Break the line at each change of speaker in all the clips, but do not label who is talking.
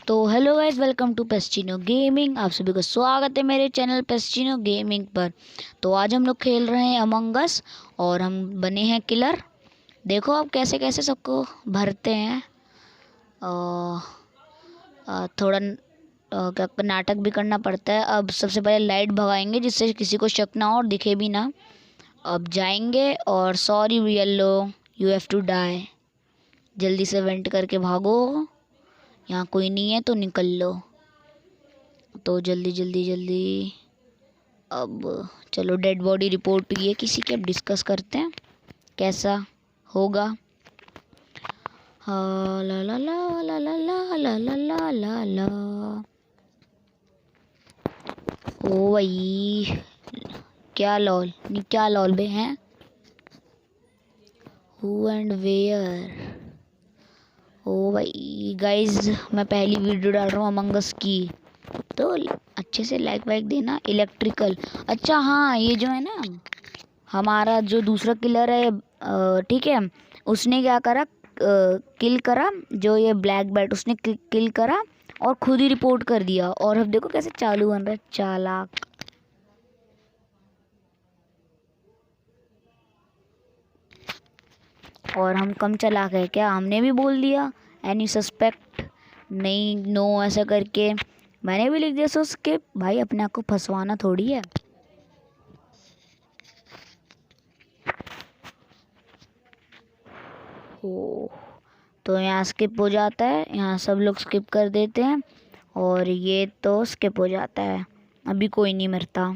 तो hello guys, welcome to Pestino gaming. आप सभी का स्वागत है मेरे चैनल पेस्टिनो गेमिंग पर। तो आज हम लोग खेल रहे हैं अमंग अस और हम बने हैं किलर। देखो अब कैसे कैसे सबको भरते हैं। थोड़ा क्या नाटक भी करना पड़ता है। अब सबसे पहले लाइट भगाएंगे जिससे किसी को शक ना हो और दिखे भी ना। अब जाएंगे और sorry yellow, you have to die. जल्दी से वेंट करके भागो, यहाँ कोई नहीं है तो निकल लो। तो जल्दी जल्दी जल्दी। अब चलो, डेड बॉडी रिपोर्ट हुई है किसी की, अब डिस्कस करते हैं कैसा होगा। ला ला ला ला ला ला ला ला ला ला ला। ओ भाई, क्या लॉल नहीं, क्या लॉल बे हैं। Who and where. ओ भाई गाइज, मैं पहली वीडियो डाल रहा हूँ अमंग अस की, तो अच्छे से लाइक वाइक देना। इलेक्ट्रिकल, अच्छा हाँ, ये जो है ना हमारा जो दूसरा किलर है, ठीक है, उसने क्या करा, किल करा जो ये ब्लैक बैट, उसने किल करा और खुद ही रिपोर्ट कर दिया। और अब देखो कैसे चालू बन रहा है, चालाक। और हम कम चालाक है क्या, हमने भी बोल दिया एनी सस्पेक्ट नहीं, नो ऐसा करके मैंने भी लिख दिया। सो उसके भाई अपने आप को फंसवाना थोड़ी है। ओ, तो यहाँ स्किप हो जाता है, यहाँ सब लोग स्किप कर देते हैं और ये तो स्किप हो जाता है। अभी कोई नहीं मरता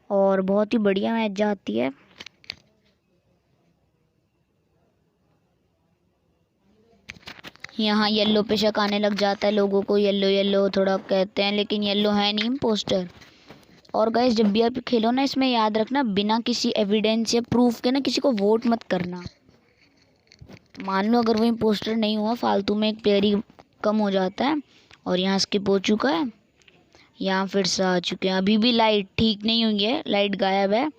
और बहुत ही बढ़िया मैच जाती है। यहाँ येलो पे शक आने लग जाता है लोगों को, येलो येलो थोड़ा कहते हैं लेकिन येलो है नहीं, इम्पोस्टर। और गाइस, जब भी आप खेलो ना, इसमें याद रखना बिना किसी एविडेंस या प्रूफ के ना किसी को वोट मत करना। मान लो अगर वो इम्पोस्टर नहीं हुआ, फालतू में एक प्लेयर ही कम हो जाता है। और यहाँ स्किप हो चुका है, यहाँ फिर से आ चुके हैं। अभी भी लाइट ठीक नहीं हुई है, लाइट गायब है।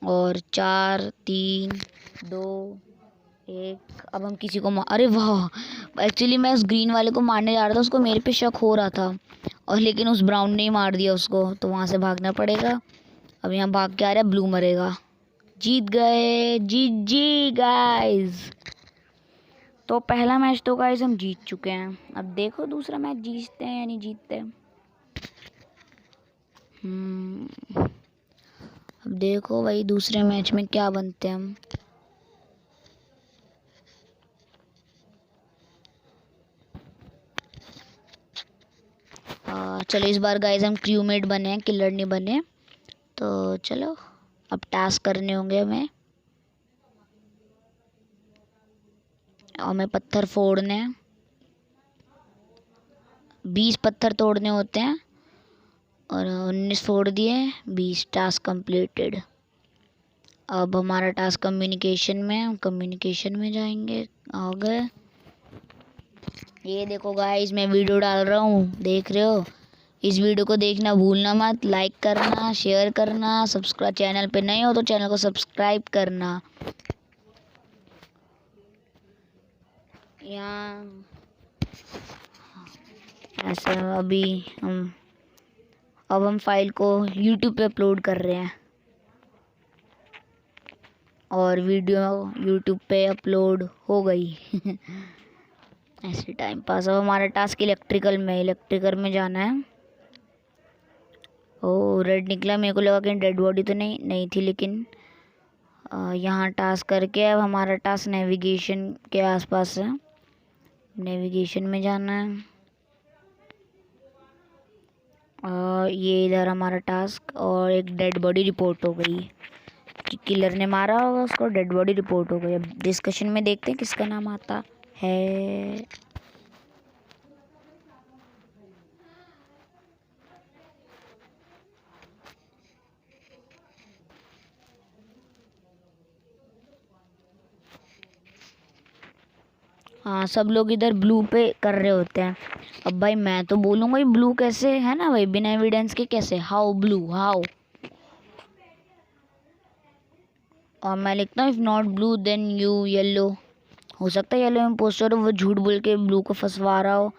और 4 3 2 1। अब हम किसी को अरे वाह, एक्चुअली मैं उस ग्रीन वाले को मारने जा रहा था, उसको मेरे पे शक हो रहा था और लेकिन उस ब्राउन ने ही मार दिया उसको, तो वहाँ से भागना पड़ेगा। अब यहाँ भाग के आ रहा है, ब्लू मरेगा। जीत गए, जीत जी गाइस। तो पहला मैच तो गाइस हम जीत चुके हैं। अब देखो दूसरा मैच जीतते हैं या नहीं जीतते। अब देखो भाई दूसरे मैच में क्या बनते हैं हम। चलो इस बार गाइस हम क्रूमेट बने हैं, किलर नहीं बने। तो चलो अब टास्क करने होंगे हमें, और हमें पत्थर फोड़ने हैं। 20 पत्थर तोड़ने होते हैं और 19 फोड़ दिए, 20 टास्क कंप्लीटेड। अब हमारा टास्क कम्युनिकेशन में, हम कम्युनिकेशन में जाएंगे। आ गए। ये देखो गाइस, मैं वीडियो डाल रहा हूँ, देख रहे हो। इस वीडियो को देखना भूलना मत, लाइक करना, शेयर करना, सब्सक्राइब, चैनल पे नए हो तो चैनल को सब्सक्राइब करना। यहाँ ऐसा अभी अब हम फाइल को यूट्यूब पे अपलोड कर रहे हैं और वीडियो यूट्यूब पे अपलोड हो गई। ऐसे टाइम पास। अब हमारा टास्क इलेक्ट्रिकल में जाना है। ओ रेड निकला, मेरे को लगा कि डेड बॉडी तो नहीं थी, लेकिन यहाँ टास्क करके अब हमारा टास्क नेविगेशन के आसपास है। नेविगेशन में जाना है। ये इधर हमारा टास्क, और एक डेड बॉडी रिपोर्ट हो गई कि किलर ने मारा होगा उसको, डेड बॉडी रिपोर्ट हो गई। अब डिस्कशन में देखते हैं किसका नाम आता है। हाँ, सब लोग इधर ब्लू पे कर रहे होते हैं। अब भाई मैं तो बोलूँगा ये ब्लू कैसे है ना भाई, बिना एविडेंस के कैसे, हाउ ब्लू हाउ। और मैं लिखता हूँ if not blue then you yellow, हो सकता है येलो इम्पोस्टर वो झूठ बोल के ब्लू को फंसवा रहा हो।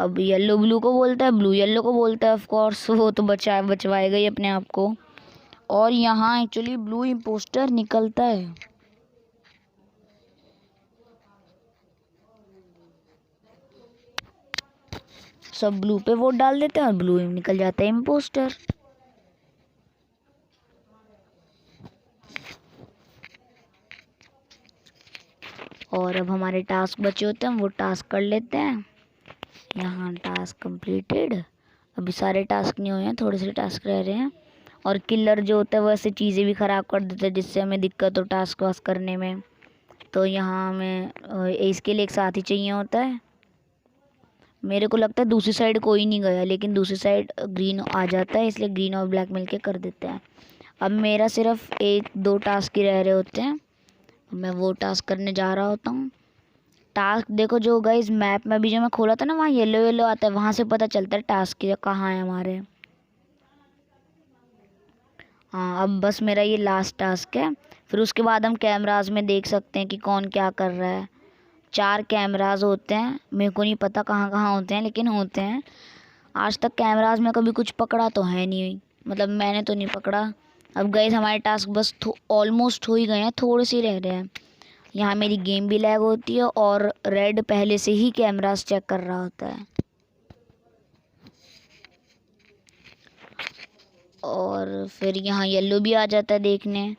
अब येलो ब्लू को बोलता है, ब्लू येलो को बोलता है, ऑफ कोर्स वो तो बचवाएगा ही अपने आप को। और यहाँ एक्चुअली ब्लू इम्पोस्टर निकलता है। सब ब्लू पे वोट डाल देते हैं और ब्लू निकल जाता है इम्पोस्टर। और अब हमारे टास्क बचे होते हैं, वो टास्क कर लेते हैं। यहाँ टास्क कंप्लीटेड। अभी सारे टास्क नहीं हुए हैं, थोड़े से टास्क रह रहे हैं। और किलर जो होता है वो ऐसे चीज़ें भी ख़राब कर देता है जिससे हमें दिक्कत हो टास्क वास्क करने में। तो यहाँ हमें इसके लिए एक साथी चाहिए होता है। मेरे को लगता है दूसरी साइड कोई नहीं गया, लेकिन दूसरी साइड ग्रीन आ जाता है, इसलिए ग्रीन और ब्लैक मिलके कर देते हैं। अब मेरा सिर्फ 1-2 टास्क ही रह रहे होते हैं, मैं वो टास्क करने जा रहा होता हूँ। टास्क देखो जो गाइस मैप में भी जो मैं खोला था ना, वहाँ येलो येलो आता है, वहाँ से पता चलता है टास्क कहाँ है हमारे। हाँ अब बस मेरा ये लास्ट टास्क है, फिर उसके बाद हम कैमराज में देख सकते हैं कि कौन क्या कर रहा है। 4 कैमराज होते हैं, मेरे को नहीं पता कहाँ कहाँ होते हैं, लेकिन होते हैं। आज तक कैमराज में कभी कुछ पकड़ा तो है नहीं, मतलब मैंने तो नहीं पकड़ा। अब गाइस हमारे टास्क बस ऑलमोस्ट हो ही गए हैं, थोड़े से रह रहे हैं। यहाँ मेरी गेम भी लैग होती है और रेड पहले से ही कैमरास चेक कर रहा होता है। और फिर यहाँ येलो भी आ जाता है देखने।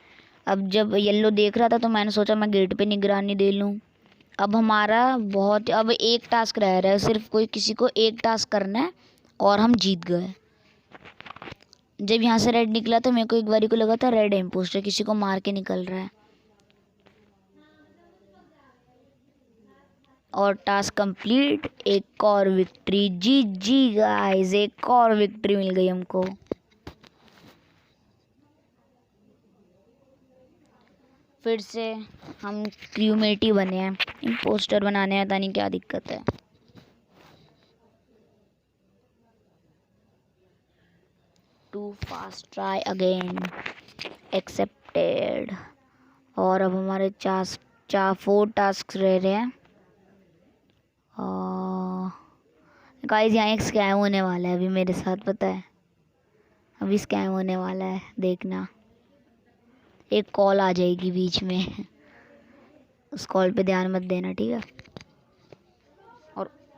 अब जब येलो देख रहा था तो मैंने सोचा मैं गेट पे निगरानी दे लूँ। अब हमारा अब एक टास्क रह रहा है, सिर्फ कोई किसी को एक टास्क करना है और हम जीत गए। जब यहाँ से रेड निकला तो मेरे को एक बारी को लगा था रेड इम्पोस्टर किसी को मार के निकल रहा है। और टास्क कंप्लीट, एक और विक्ट्री। जी जी गाइस, एक और विक्ट्री मिल गई हमको। फिर से हम क्रूमेट ही बने हैं, इम्पोस्टर बनाने में पता नहीं क्या दिक्कत है। Too fast try again, accepted. और अब हमारे 4 टास्क रह रहे हैं। गाइस यहाँ एक स्कैम होने वाला है अभी मेरे साथ, पता है अभी स्कैम होने वाला है, देखना। एक कॉल आ जाएगी बीच में, उस कॉल पे ध्यान मत देना, ठीक है।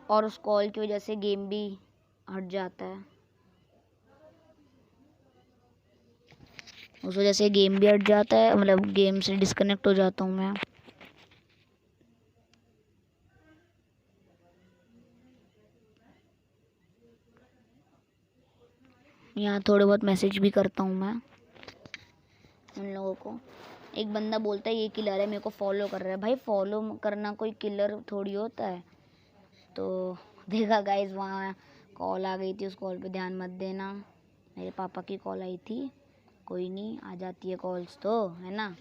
और उस कॉल की वजह से गेम भी हट जाता है, उस वजह से गेम भी हट जाता है, मतलब गेम से डिस्कनेक्ट हो जाता हूँ मैं। यहाँ थोड़े बहुत मैसेज भी करता हूँ मैं उन लोगों को। एक बंदा बोलता है ये किलर है, मेरे को फॉलो कर रहा है। भाई फॉलो करना कोई किलर थोड़ी होता है। तो देखा गाइस वहाँ कॉल आ गई थी, उस कॉल पे ध्यान मत देना, मेरे पापा की कॉल आई थी। कोई नहीं, आ जाती है कॉल्स तो, है ना।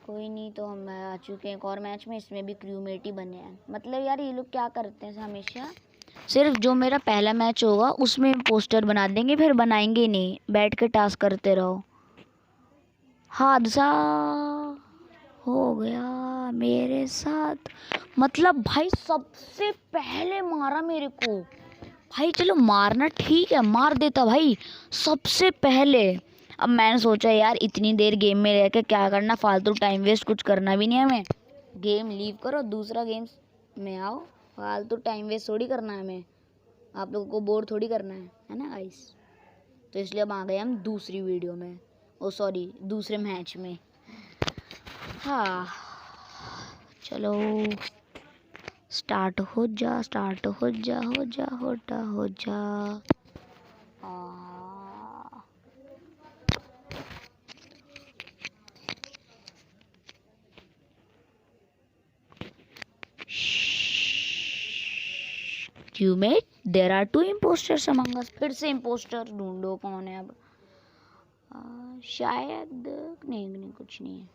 कोई नहीं, तो हम आ चुके हैं एक और मैच में, इसमें भी क्रूमेट ही बने हैं। मतलब यार ये लोग क्या करते हैं हमेशा, सिर्फ जो मेरा पहला मैच होगा उसमें पोस्टर बना देंगे, फिर बनाएंगे नहीं, बैठ के टास्क करते रहो। हादसा हो गया मेरे साथ, मतलब भाई सबसे पहले मारा मेरे को। भाई चलो मारना ठीक है, मार देता भाई सबसे पहले। अब मैंने सोचा यार इतनी देर गेम में रह के क्या करना, फालतू टाइम वेस्ट, कुछ करना भी नहीं है हमें। गेम लीव करो, दूसरा गेम में आओ, फालतू टाइम वेस्ट थोड़ी करना है हमें, आप लोगों को बोर थोड़ी करना है ना गाइस। तो इसलिए अब आ गए हम दूसरी वीडियो में, सॉरी दूसरे मैच में। हाँ चलो स्टार्ट हो जा, स्टार्ट हो जा, हो जा हो जा हो जा। क्यूमेट देयर आर 2 इम्पोस्टर्स अमंग अस। फिर से इम्पोस्टर ढूंढो कौन है अब। शायद नहीं कुछ नहीं है।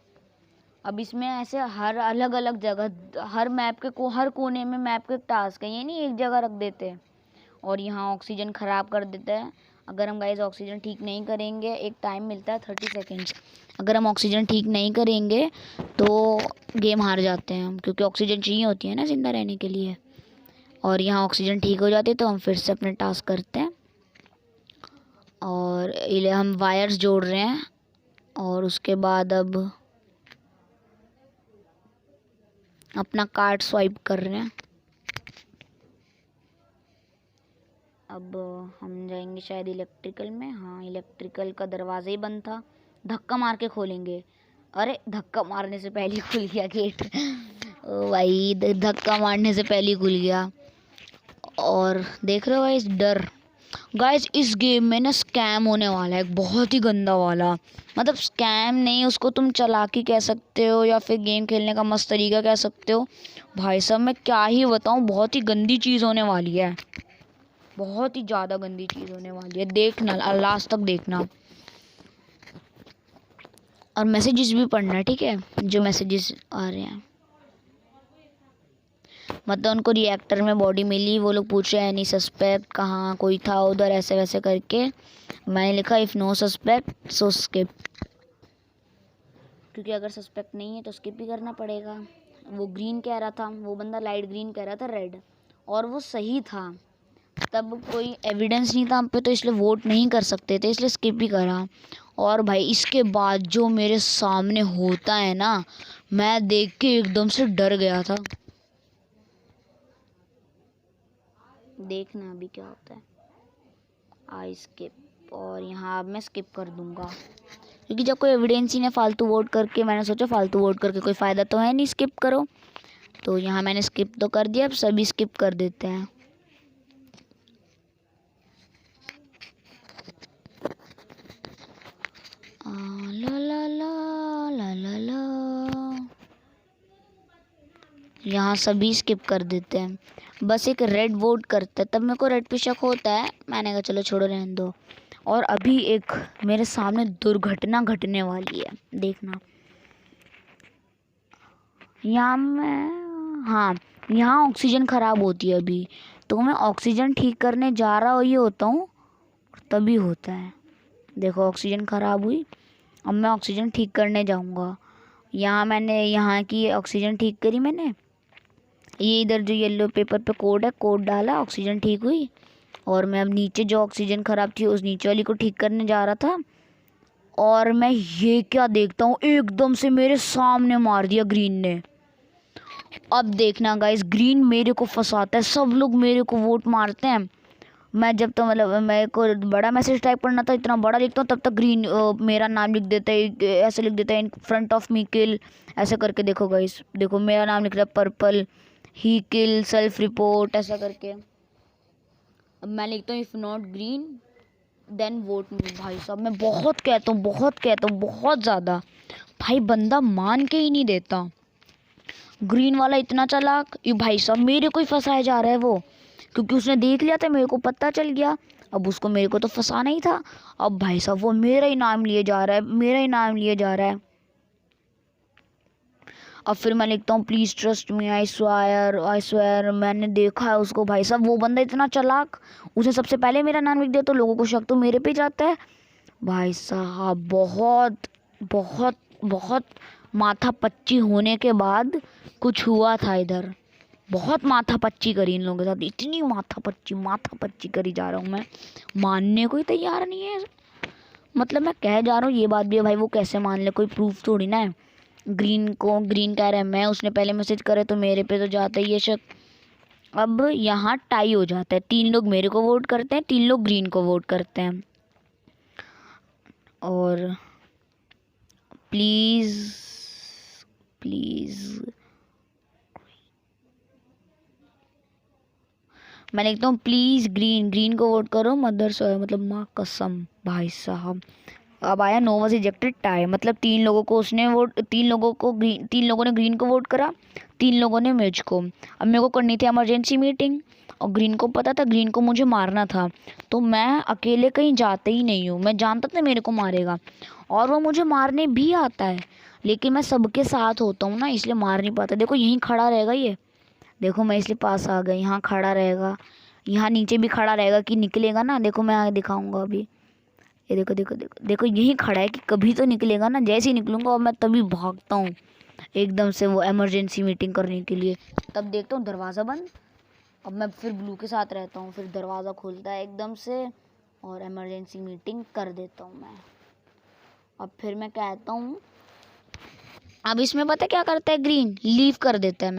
अब इसमें ऐसे हर अलग अलग जगह, हर मैप के हर कोने में मैप के टास्क है, ये नहीं एक जगह रख देते। और यहाँ ऑक्सीजन ख़राब कर देता है, अगर हम गाइस ऑक्सीजन ठीक नहीं करेंगे, एक टाइम मिलता है 30 सेकेंड्स, अगर हम ऑक्सीजन ठीक नहीं करेंगे तो गेम हार जाते हैं हम, क्योंकि ऑक्सीजन चाहिए होती है ना ज़िंदा रहने के लिए। और यहाँ ऑक्सीजन ठीक हो जाती है तो हम फिर से अपने टास्क करते हैं। और ये हम वायर्स जोड़ रहे हैं और उसके बाद अब अपना कार्ड स्वाइप कर रहे हैं। अब हम जाएंगे शायद इलेक्ट्रिकल में। हाँ, इलेक्ट्रिकल का दरवाज़ा ही बंद था, धक्का मार के खोलेंगे। अरे धक्का मारने से पहले ही खुल गया गेट। ओ भाई, धक्का मारने से पहले ही खुल गया। और देख रहे हो गाइस डर। गाइस इस गेम में ना स्कैम होने वाला है, बहुत ही गंदा वाला। मतलब स्कैम नहीं, उसको तुम चालाकी कह सकते हो या फिर गेम खेलने का मस्त तरीका कह सकते हो। भाई साहब मैं क्या ही बताऊँ, बहुत ही गंदी चीज़ होने वाली है, बहुत ही ज़्यादा गंदी चीज़ होने वाली है। देखना, लास्ट तक देखना और मैसेजेस भी पढ़ना, ठीक है, जो मैसेजेस आ रहे हैं। मतलब उनको रिएक्टर में बॉडी मिली, वो लोग पूछ रहे हैं एनी सस्पेक्ट, कहाँ कोई था उधर, ऐसे वैसे करके। मैंने लिखा if no suspect so skip, क्योंकि अगर सस्पेक्ट नहीं है तो स्किप ही करना पड़ेगा। वो ग्रीन कह रहा था, वो बंदा लाइट ग्रीन कह रहा था रेड, और वो सही था। तब कोई एविडेंस नहीं था हम पे, तो इसलिए वोट नहीं कर सकते थे, इसलिए स्किप ही करा। और भाई इसके बाद जो मेरे सामने होता है ना, मैं देख के एकदम से डर गया था। देखना अभी क्या होता है। आई स्किप, और यहाँ अब मैं स्किप कर दूंगा, क्योंकि जब कोई एविडेंस ही नहीं, फालतू वोट करके, मैंने सोचा फालतू वोट करके कोई फ़ायदा तो है नहीं, स्किप करो। तो यहाँ मैंने स्किप तो कर दिया, अब सभी स्किप कर देते हैं। ला ला ला ला ला ला, यहाँ सभी स्किप कर देते हैं, बस एक रेड वोट करता है। तब मेरे को रेड पे शक होता है, मैंने कहा चलो छोड़ो रहने दो। और अभी एक मेरे सामने दुर्घटना घटने वाली है, देखना। यहाँ मैं, हाँ, यहाँ ऑक्सीजन ख़राब होती है अभी, तो मैं ऑक्सीजन ठीक करने जा रहा ही होता हूँ, तभी होता है। देखो ऑक्सीजन ख़राब हुई, अब मैं ऑक्सीजन ठीक करने जाऊँगा। यहाँ मैंने यहाँ की ऑक्सीजन ठीक करी मैंने, ये इधर जो येलो पेपर पे कोड है, कोड डाला, ऑक्सीजन ठीक हुई। और मैं अब नीचे जो ऑक्सीजन ख़राब थी उस नीचे वाली को ठीक करने जा रहा था, और मैं ये क्या देखता हूँ, एकदम से मेरे सामने मार दिया ग्रीन ने। अब देखना गाइस, ग्रीन मेरे को फंसाता है, सब लोग मेरे को वोट मारते हैं। मैं जब तो मतलब मेरे को बड़ा मैसेज टाइप करना था, इतना बड़ा लिखता हूँ, तब तक ग्रीन मेरा नाम लिख देता है, ऐसे लिख देता है इन फ्रंट ऑफ मी किल, ऐसे करके। देखो गाइस, देखो मेरा नाम लिख रहा है purple, he kill self report, ऐसा करके। अब मैं लिखता हूँ if not green then vote me. भाई साहब मैं बहुत कहता हूँ, बहुत कहता हूँ, बहुत ज़्यादा। भाई बंदा मान के ही नहीं देता, ग्रीन वाला इतना चालाक। ये भाई साहब मेरे को ही फंसाया जा रहा है वो, क्योंकि उसने देख लिया था, मेरे को पता चल गया। अब उसको मेरे को तो फंसाना ही था। अब भाई साहब वो मेरा ही नाम लिए जा रहा है, मेरा ही नाम लिए जा रहा है। अब फिर मैं लिखता हूँ please trust me, I swear मैंने देखा है उसको। भाई साहब वो बंदा इतना चालाक, उसने सबसे पहले मेरा नाम लिख दिया, तो लोगों को शक तो मेरे पे जाता है। भाई साहब बहुत बहुत बहुत माथा पच्ची होने के बाद कुछ हुआ था इधर, बहुत माथा पच्ची करी इन लोगों के साथ, इतनी माथा पच्ची करी जा रहा हूँ मैं, मानने को ही तैयार नहीं है। मतलब मैं कह जा रहा हूँ ये बात भी है, भाई वो कैसे मान ले, कोई प्रूफ थोड़ी ना है। ग्रीन को ग्रीन कह रहा है मैं, उसने पहले मैसेज करे तो मेरे पे तो जाता ही है शक। अब यहाँ टाई हो जाता है, 3 लोग मेरे को वोट करते हैं, 3 लोग ग्रीन को वोट करते हैं। और प्लीज़ प्लीज़ मैं लिखता हूँ प्लीज़ ग्रीन को वोट करो, मदर सो मतलब माँ कसम। भाई साहब अब आया नो वाज इजेक्टेड टाई, मतलब 3 लोगों को उसने वोट, 3 लोगों ने ग्रीन को वोट करा, 3 लोगों ने मिर्च को। अब मेरे को करनी थी इमरजेंसी मीटिंग, और ग्रीन को पता था ग्रीन को मुझे मारना था, तो मैं अकेले कहीं जाते ही नहीं हूँ, मैं जानता था मेरे को मारेगा, और वो मुझे मारने भी आता है, लेकिन मैं सबके साथ होता हूँ ना, इसलिए मार नहीं पाता। देखो यहीं खड़ा रहेगा ये, देखो मैं इसलिए पास आ गई, यहाँ खड़ा रहेगा, यहाँ नीचे भी खड़ा रहेगा कि निकलेगा ना। देखो मैं आगे दिखाऊंगा अभी। ये देखो देखो देखो देखो, यही खड़ा है कि कभी तो निकलेगा ना। जैसे ही निकलूंगा और मैं तभी भागता हूँ एकदम से वो इमरजेंसी मीटिंग करने के लिए। तब देखता हूँ दरवाज़ा बंद। अब मैं फिर ब्लू के साथ रहता हूँ, फिर दरवाज़ा खुलता है एकदम से और इमरजेंसी मीटिंग कर देता हूँ मैं। अब फिर मैं कहता हूँ, अब इसमें पता क्या करता है, ग्रीन लीव कर देता है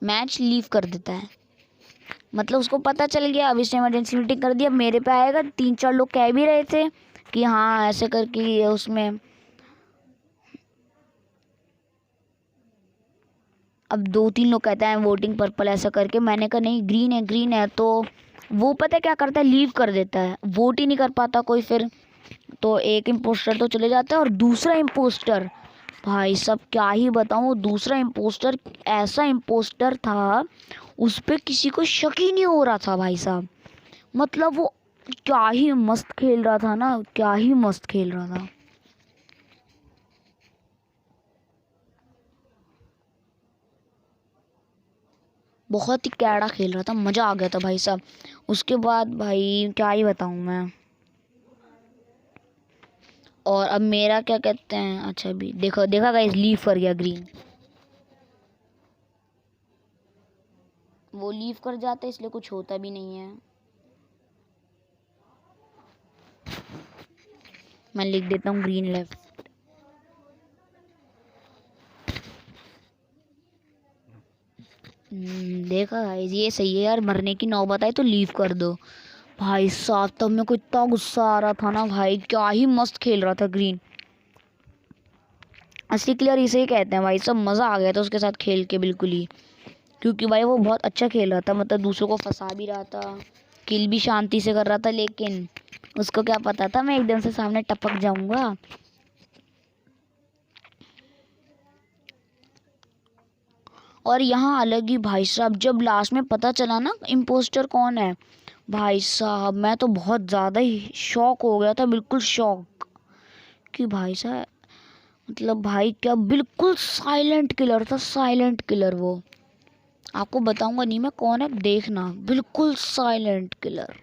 मैच लीव कर देता है। मतलब उसको पता चल गया, अब इसने इमरजेंसी मीटिंग कर दी। अब मेरे पे आएगा। 3-4 लोग कह भी रहे थे कि हाँ ऐसे करके उसमें। अब 2-3 लोग कहते हैं वोटिंग पर्पल ऐसा करके। मैंने कहा नहीं ग्रीन है। तो वो पता है क्या करता है, लीव कर देता है, वोट ही नहीं कर पाता कोई फिर। तो एक इम्पोस्टर तो चले जाता है और दूसरा इम्पोस्टर, भाई साहब क्या ही बताऊँ, वो दूसरा इम्पोस्टर ऐसा इम्पोस्टर था, उस पर किसी को शक ही नहीं हो रहा था भाई साहब। मतलब वो क्या ही मस्त खेल रहा था ना, क्या ही मस्त खेल रहा था। बहुत ही कैड़ा खेल रहा था, मज़ा आ गया था भाई साहब। उसके बाद भाई क्या ही बताऊँ मैं। और अब मेरा क्या कहते हैं, अच्छा भी देखो देखा गाइस, लीव कर गया ग्रीन। वो लीव कर जाता है इसलिए कुछ होता भी नहीं है। मैं लिख देता हूँ ग्रीन लेफ्ट। देखा गाइस, ये सही है यार, मरने की नौबत आई तो लीव कर दो। भाई साहब तब मेरे को इतना गुस्सा आ रहा था ना भाई, क्या ही मस्त खेल रहा था ग्रीन। असली क्लियर इसे ही कहते हैं भाई, सब मज़ा आ गया था उसके साथ खेल के बिल्कुल ही। क्योंकि भाई वो बहुत अच्छा खेल रहा था, मतलब दूसरों को फंसा भी रहा था, किल भी शांति से कर रहा था। लेकिन उसको क्या पता था मैं एकदम से सामने टपक जाऊंगा। और यहाँ अलग ही भाई साहब, जब लास्ट में पता चला ना इम्पोस्टर कौन है, भाई साहब मैं तो बहुत ज़्यादा ही शॉक हो गया था, बिल्कुल शॉक। कि भाई साहब मतलब भाई क्या बिल्कुल साइलेंट किलर था, साइलेंट किलर। वो आपको बताऊंगा नहीं मैं कौन है, देखना, बिल्कुल साइलेंट किलर।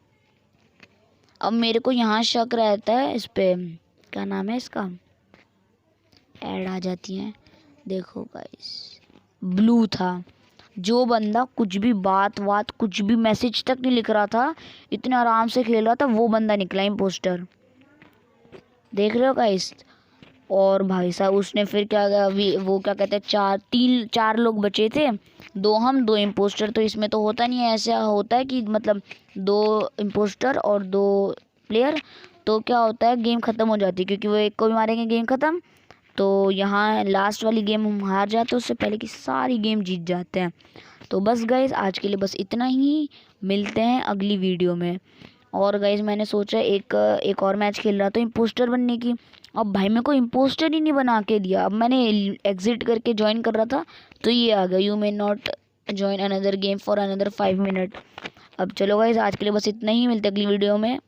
अब मेरे को यहाँ शक रहता है इस पे, क्या नाम है इसका, ऐड आ जाती है देखो गाइस, ब्लू था। जो बंदा कुछ भी बात कुछ भी मैसेज तक नहीं लिख रहा था, इतने आराम से खेल रहा था, वो बंदा निकला इम्पोस्टर। देख रहे हो गाइस। और भाई साहब उसने फिर क्या, वो क्या कहते हैं, 4 लोग बचे थे, 2 हम 2 इम्पोस्टर। तो इसमें तो होता नहीं है, ऐसा होता है कि मतलब 2 इम्पोस्टर और 2 प्लेयर, तो क्या होता है गेम ख़त्म हो जाती है, क्योंकि वो एक को भी मारेंगे गेम ख़त्म। तो यहाँ लास्ट वाली गेम हम हार जाते हैं, उससे पहले की सारी गेम जीत जाते हैं। तो बस गाइस आज के लिए बस इतना ही, मिलते हैं अगली वीडियो में। और गाइस मैंने सोचा एक और मैच खेल रहा था इम्पोस्टर बनने की। अब भाई मेरे को इम्पोस्टर ही नहीं बना के दिया। अब मैंने एग्जिट करके ज्वाइन कर रहा था तो ये आ गया, you may not join another game for another 5 minute. अब चलो गाइस आज के लिए बस इतना ही, मिलते अगली वीडियो में।